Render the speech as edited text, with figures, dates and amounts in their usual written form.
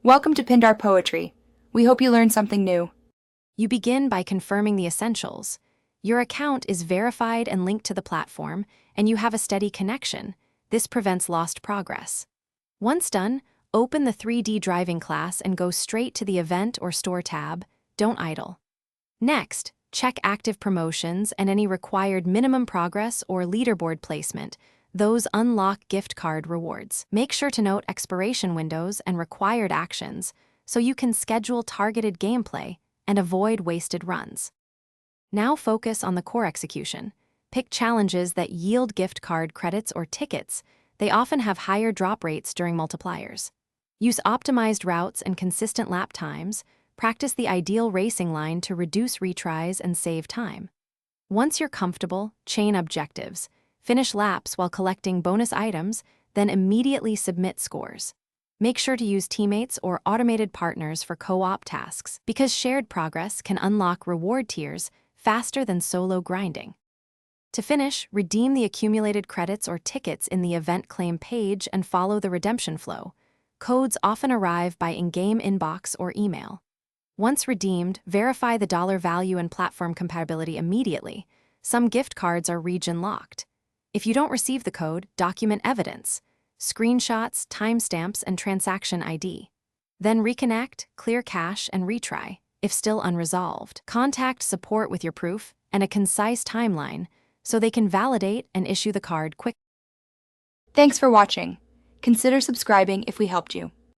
Welcome to Pindar Poetry. We hope you learned something new. You begin by confirming the essentials. Your account is verified and linked to the platform, and you have a steady connection. This prevents lost progress. Once done, open the 3D driving class and go straight to the Event or Store tab. Don't idle. Next, check active promotions and any required minimum progress or leaderboard placement. Those unlock gift card rewards. Make sure to note expiration windows and required actions so you can schedule targeted gameplay and avoid wasted runs. Now focus on the core execution. Pick challenges that yield gift card credits or tickets. They often have higher drop rates during multipliers. Use optimized routes and consistent lap times. Practice the ideal racing line to reduce retries and save time. Once you're comfortable, chain objectives. Finish laps while collecting bonus items, then immediately submit scores. Make sure to use teammates or automated partners for co-op tasks, because shared progress can unlock reward tiers faster than solo grinding. To finish, redeem the accumulated credits or tickets in the event claim page and follow the redemption flow. Codes often arrive by in-game inbox or email. Once redeemed, verify the dollar value and platform compatibility immediately. Some gift cards are region-locked. If you don't receive the code, document evidence, screenshots, timestamps, and transaction ID. Then reconnect, clear cache, and retry. If still unresolved, contact support with your proof and a concise timeline so they can validate and issue the card quickly. Thanks for watching. Consider subscribing if we helped you.